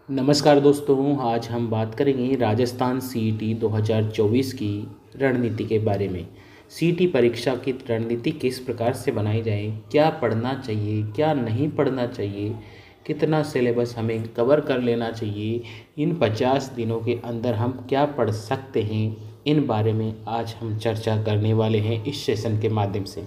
नमस्कार दोस्तों, आज हम बात करेंगे राजस्थान सीईटी 2024 की रणनीति के बारे में। सीईटी परीक्षा की रणनीति किस प्रकार से बनाई जाए, क्या पढ़ना चाहिए, क्या नहीं पढ़ना चाहिए, कितना सिलेबस हमें कवर कर लेना चाहिए, इन 50 दिनों के अंदर हम क्या पढ़ सकते हैं, इन बारे में आज हम चर्चा करने वाले हैं इस सेशन के माध्यम से।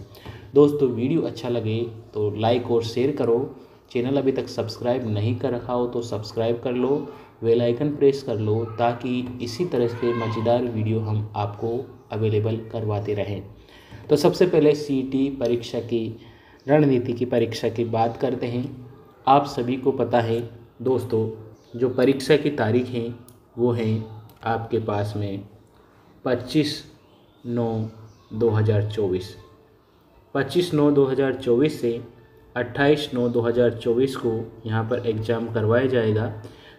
दोस्तों, वीडियो अच्छा लगे तो लाइक और शेयर करो। चैनल अभी तक सब्सक्राइब नहीं कर रखा हो तो सब्सक्राइब कर लो, बेल आइकन प्रेस कर लो ताकि इसी तरह के मज़ेदार वीडियो हम आपको अवेलेबल करवाते रहें। तो सबसे पहले सीईटी परीक्षा की रणनीति की परीक्षा की बात करते हैं। आप सभी को पता है दोस्तों, जो परीक्षा की तारीख है वो है आपके पास में 25/9/2024। 25/9/2024 से 28/9/2024 को यहाँ पर एग्ज़ाम करवाया जाएगा।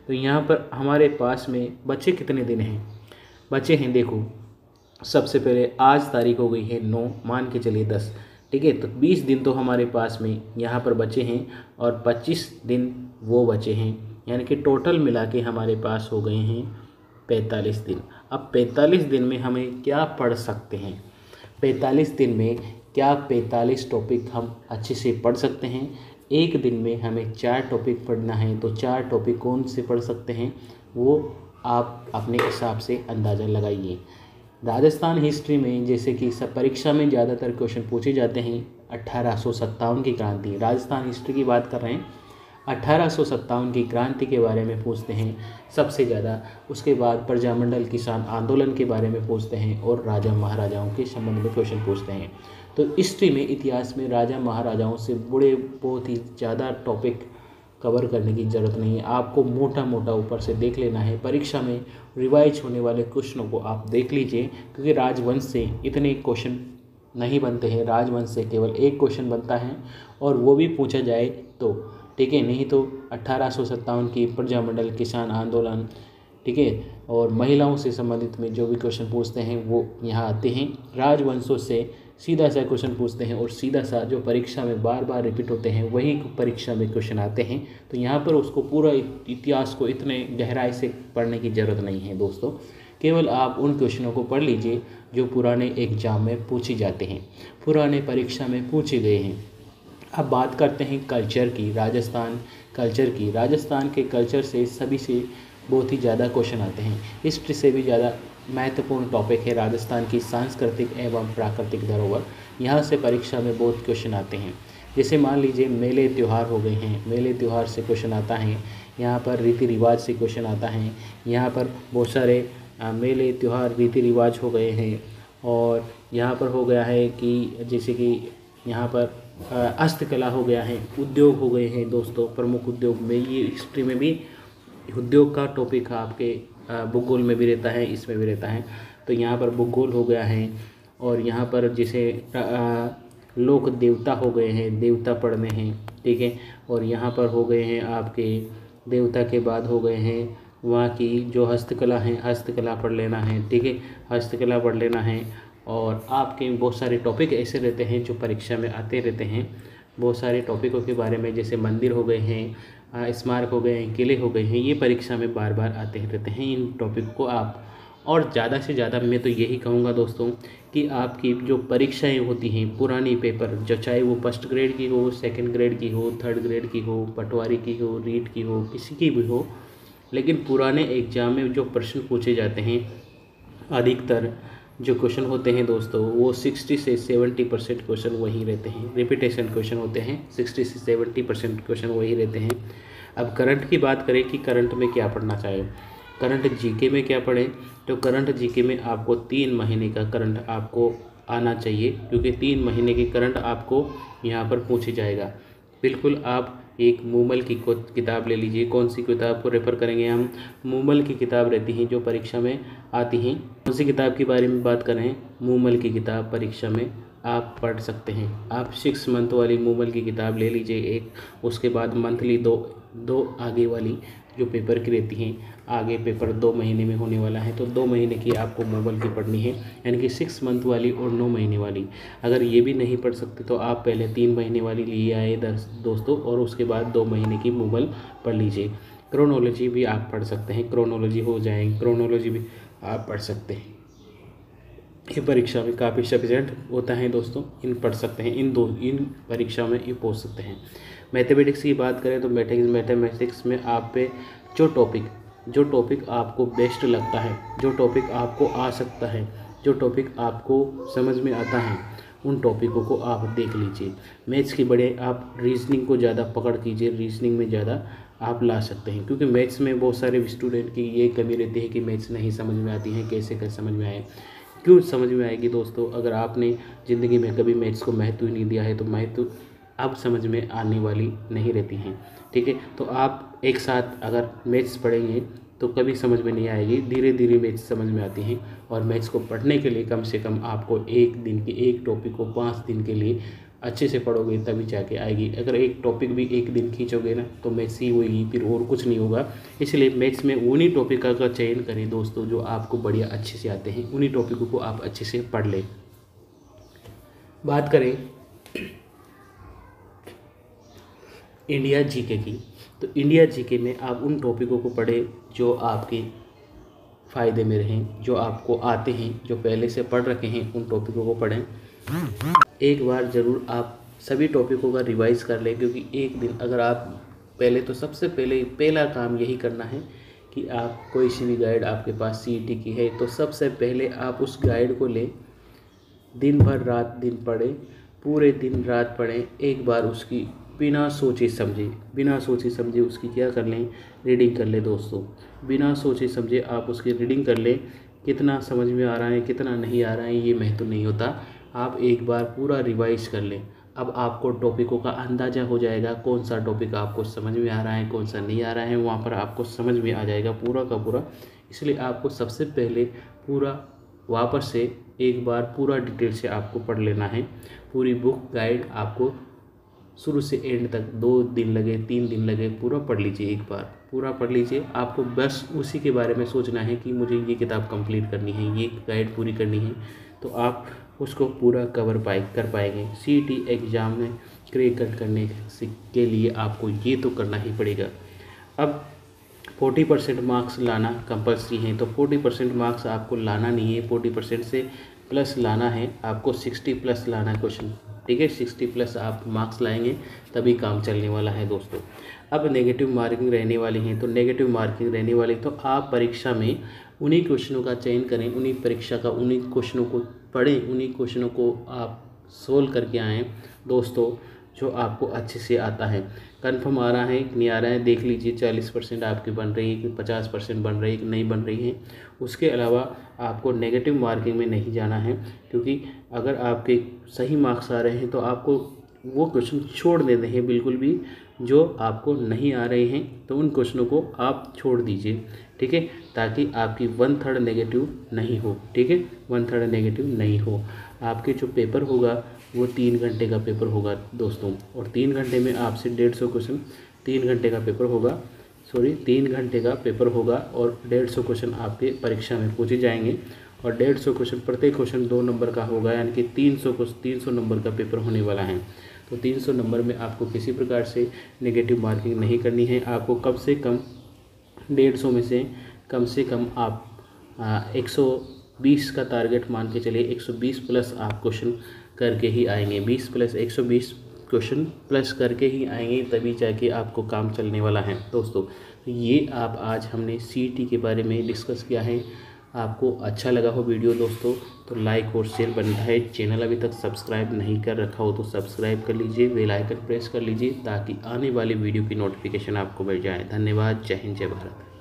तो यहाँ पर हमारे पास में बचे कितने दिन हैं? बचे हैं, देखो, सबसे पहले आज तारीख हो गई है 9, मान के चलिए 10, ठीक है। तो 20 दिन तो हमारे पास में यहाँ पर बचे हैं और 25 दिन वो बचे हैं, यानी कि टोटल मिला के हमारे पास हो गए हैं 45 दिन। अब 45 दिन में हमें क्या पढ़ सकते हैं? 45 दिन में क्या 45 टॉपिक हम अच्छे से पढ़ सकते हैं? एक दिन में हमें 4 टॉपिक पढ़ना है, तो 4 टॉपिक कौन से पढ़ सकते हैं वो आप अपने हिसाब से अंदाज़ा लगाइए। राजस्थान हिस्ट्री में जैसे कि सब परीक्षा में ज़्यादातर क्वेश्चन पूछे जाते हैं 1857 की क्रांति, राजस्थान हिस्ट्री की बात कर रहे हैं। 1857 की क्रांति के बारे में पूछते हैं सबसे ज़्यादा। उसके बाद प्रजामंडल किसान आंदोलन के बारे में पूछते हैं और राजा महाराजाओं के संबंध में क्वेश्चन पूछते हैं। तो हिस्ट्री में, इतिहास में राजा महाराजाओं से बड़े बहुत ही ज़्यादा टॉपिक कवर करने की ज़रूरत नहीं है। आपको मोटा मोटा ऊपर से देख लेना है। परीक्षा में रिवाइज होने वाले क्वेश्चनों को आप देख लीजिए, क्योंकि राजवंश से इतने क्वेश्चन नहीं बनते हैं। राजवंश से केवल एक क्वेश्चन बनता है और वो भी पूछा जाए तो, ठीक है, नहीं तो 1857 की प्रजामंडल किसान आंदोलन, ठीक है, और महिलाओं से संबंधित में जो भी क्वेश्चन पूछते हैं वो यहाँ आते हैं। राजवंशों से सीधा सा क्वेश्चन पूछते हैं और सीधा सा जो परीक्षा में बार बार रिपीट होते हैं वही परीक्षा में क्वेश्चन आते हैं। तो यहाँ पर उसको पूरा इतिहास को इतने गहराई से पढ़ने की ज़रूरत नहीं है दोस्तों। केवल आप उन क्वेश्चनों को पढ़ लीजिए जो पुराने एग्जाम में पूछे जाते हैं, पुराने परीक्षा में पूछे गए हैं। अब बात करते हैं कल्चर की, राजस्थान कल्चर की। राजस्थान के कल्चर से सभी से बहुत ही ज़्यादा क्वेश्चन आते हैं। हिस्ट्री से भी ज़्यादा महत्वपूर्ण टॉपिक है राजस्थान की सांस्कृतिक एवं प्राकृतिक धरोहर। यहाँ से परीक्षा में बहुत क्वेश्चन आते हैं। जैसे मान लीजिए मेले त्यौहार हो गए हैं, मेले त्यौहार से क्वेश्चन आता है। यहाँ पर रीति रिवाज से क्वेश्चन आता है। यहाँ पर बहुत सारे मेले त्यौहार रीति रिवाज हो गए हैं। और यहाँ पर हो गया है कि जैसे कि यहाँ पर हस्तकला हो गया है, उद्योग हो गए हैं दोस्तों, प्रमुख उद्योग में। ये हिस्ट्री में भी उद्योग का टॉपिक आपके भूगोल में भी रहता है, इसमें भी रहता है। तो यहाँ पर भूगोल हो गया है। और यहाँ पर जैसे लोक देवता हो गए हैं, देवता पढ़ने हैं, ठीक है। और यहाँ पर हो गए हैं आपके देवता के बाद हो गए हैं वहाँ की जो हस्तकला है, हस्तकला पढ़ लेना है, ठीक है, हस्तकला पढ़ लेना है। और आपके बहुत सारे टॉपिक ऐसे रहते हैं जो परीक्षा में आते रहते हैं। बहुत सारे टॉपिकों के बारे में, जैसे मंदिर हो गए हैं, स्मारक हो गए हैं, किले हो गए हैं, ये परीक्षा में बार बार आते रहते हैं। इन टॉपिक को आप और ज़्यादा से ज़्यादा मैं तो यही कहूँगा दोस्तों कि आपकी जो परीक्षाएं होती हैं, पुरानी पेपर, जो चाहे वो फर्स्ट ग्रेड की हो, सेकंड ग्रेड की हो, थर्ड ग्रेड की हो, पटवारी की हो, रीट की हो, किसी की भी हो, लेकिन पुराने एग्जाम में जो प्रश्न पूछे जाते हैं, अधिकतर जो क्वेश्चन होते हैं दोस्तों वो 60 से 70% क्वेश्चन वही रहते हैं। रिपीटेशन क्वेश्चन होते हैं, 60 से 70% क्वेश्चन वही रहते हैं। अब करंट की बात करें कि करंट में क्या पढ़ना चाहिए, करंट जीके में क्या पढ़ें, तो करंट जीके में आपको 3 महीने का करंट आपको आना चाहिए, क्योंकि 3 महीने की करंट आपको यहाँ पर पूछी जाएगा। बिल्कुल आप एक मूमल की किताब ले लीजिए। कौन सी किताब को रेफ़र करेंगे हम? मूमल की किताब रहती है जो परीक्षा में आती हैं। कौन सी किताब के बारे में बात करें? मूमल की किताब परीक्षा में आप पढ़ सकते हैं। आप 6 मंथ वाली मूमल की किताब ले लीजिए एक, उसके बाद मंथली दो आगे वाली जो पेपर की रहती हैं, आगे पेपर 2 महीने में होने वाला है, तो 2 महीने की आपको मूमल की पढ़नी है, यानी कि 6 मंथ वाली और 9 महीने वाली। अगर ये भी नहीं पढ़ सकते तो आप पहले 3 महीने वाली लिए आए दोस्तों, और उसके बाद 2 महीने की मूमल पढ़ लीजिए। क्रोनोलॉजी भी आप पढ़ सकते हैं, क्रोनोलॉजी हो जाएंगे, क्रोनोलॉजी भी आप पढ़ सकते हैं। ये परीक्षा में काफ़ी सफिशिएंट होता है दोस्तों, इन पढ़ सकते हैं, इन परीक्षा में ये पूछ सकते हैं। मैथमेटिक्स की बात करें तो मैथमेटिक्स में आप पे जो टॉपिक आपको बेस्ट लगता है, जो टॉपिक आपको आ सकता है, जो टॉपिक आपको समझ में आता है, उन टॉपिकों को आप देख लीजिए। मैथ्स की बड़े आप रीजनिंग को ज़्यादा पकड़ कीजिए, रीजनिंग में ज़्यादा आप ला सकते हैं, क्योंकि मैथ्स में बहुत सारे स्टूडेंट की ये कमी रहती है कि मैथ्स नहीं समझ में आती है, कैसे समझ में आए। क्यों समझ में आएगी दोस्तों? अगर आपने ज़िंदगी में कभी मैथ्स को महत्व ही नहीं दिया है तो महत्व अब समझ में आने वाली नहीं रहती हैं, ठीक है। तो आप एक साथ अगर मैथ्स पढ़ेंगे तो कभी समझ में नहीं आएगी, धीरे धीरे मैथ्स समझ में आती हैं। और मैथ्स को पढ़ने के लिए कम से कम आपको एक दिन के एक टॉपिक को 5 दिन के लिए अच्छे से पढ़ोगे तभी जाके आएगी। अगर एक टॉपिक भी एक दिन खींचोगे ना तो मैथ्स ही होगी, फिर और कुछ नहीं होगा। इसलिए मैथ्स में उन्हीं टॉपिक का चयन करें दोस्तों जो आपको बढ़िया अच्छे से आते हैं, उन्हीं टॉपिकों को आप अच्छे से पढ़ लें। बात करें इंडिया जीके की, तो इंडिया जीके में आप उन टॉपिकों को पढ़ें जो आपके फ़ायदे में रहें, जो आपको आते हैं, जो पहले से पढ़ रखे हैं, उन टॉपिकों को पढ़ें। एक बार ज़रूर आप सभी टॉपिकों का रिवाइज़ कर लें, क्योंकि एक दिन अगर आप पहले तो सबसे पहला काम यही करना है कि आप कोई सी भी गाइड आपके पास सीईटी की है तो सबसे पहले आप उस गाइड को लें, दिन भर रात दिन पढ़ें, पूरे दिन रात पढ़ें, एक बार उसकी बिना सोचे समझे उसकी क्या कर लें, रीडिंग कर लें दोस्तों। बिना सोचे समझे आप उसकी रीडिंग कर लें। कितना समझ में आ रहा है कितना नहीं आ रहा है ये महत्व नहीं होता, आप एक बार पूरा रिवाइज कर लें। अब आपको टॉपिकों का अंदाज़ा हो जाएगा, कौन सा टॉपिक आपको समझ में आ रहा है कौन सा नहीं आ रहा है, वहाँ पर आपको समझ में आ जाएगा पूरा का पूरा। इसलिए आपको सबसे पहले पूरा वापस से एक बार पूरा डिटेल से आपको पढ़ लेना है। पूरी बुक गाइड आपको शुरू से एंड तक 2 दिन लगे 3 दिन लगे पूरा पढ़ लीजिए, एक बार पूरा पढ़ लीजिए। आपको बस उसी के बारे में सोचना है कि मुझे ये किताब कंप्लीट करनी है, ये गाइड पूरी करनी है, तो आप उसको पूरा कर पाएंगे। सीईटी एग्ज़ाम में क्रैक करने के लिए आपको ये तो करना ही पड़ेगा। अब 40% मार्क्स लाना कंपल्सरी है, तो 40% मार्क्स आपको लाना नहीं है, 40% से प्लस लाना है, आपको 60 प्लस लाना है क्वेश्चन, ठीक है। 60 प्लस आप मार्क्स लाएंगे तभी काम चलने वाला है दोस्तों। अब नेगेटिव मार्किंग रहने वाली है, तो नेगेटिव मार्किंग रहने वाली तो आप परीक्षा में उन्हीं क्वेश्चनों का चयन करें, उन्हीं क्वेश्चनों को पढ़ें, उन्हीं क्वेश्चनों को आप सोल्व करके आएँ दोस्तों, जो आपको अच्छे से आता है। कंफर्म आ रहा है कि नहीं आ रहा है देख लीजिए, 40% आपकी बन रही है कि 50% बन रही है कि नहीं बन रही है। उसके अलावा आपको नेगेटिव मार्किंग में नहीं जाना है, क्योंकि अगर आपके सही मार्क्स आ रहे हैं तो आपको वो क्वेश्चन छोड़ देते हैं बिल्कुल भी, जो आपको नहीं आ रहे हैं तो उन क्वेश्चनों को आप छोड़ दीजिए, ठीक है, ताकि आपकी 1/3 नेगेटिव नहीं हो, ठीक है, 1/3 नेगेटिव नहीं हो। आपके जो पेपर होगा वो 3 घंटे का पेपर होगा दोस्तों, और 3 घंटे में आपसे 150 क्वेश्चन 3 घंटे का पेपर होगा, 3 घंटे का पेपर होगा और 150 क्वेश्चन आपके परीक्षा में पूछे जाएंगे। और 150 क्वेश्चन, प्रत्येक क्वेश्चन 2 नंबर का होगा, यानी कि 300 नंबर का पेपर होने वाला है। तो 300 नंबर में आपको किसी प्रकार से नेगेटिव मार्किंग नहीं करनी है। आपको कम से कम 150 में से कम आप 120 का टारगेट मान के चलिए, 120 प्लस आप क्वेश्चन करके ही आएंगे, 20 प्लस 120 क्वेश्चन प्लस करके ही आएंगे, तभी जाके आपको काम चलने वाला है दोस्तों। ये आप आज हमने सीईटी के बारे में डिस्कस किया है। आपको अच्छा लगा हो वीडियो दोस्तों तो लाइक और शेयर बनता है। चैनल अभी तक सब्सक्राइब नहीं कर रखा हो तो सब्सक्राइब कर लीजिए, बेल आइकन प्रेस कर लीजिए, ताकि आने वाली वीडियो की नोटिफिकेशन आपको मिल जाए। धन्यवाद। जय हिंद, जय भारत।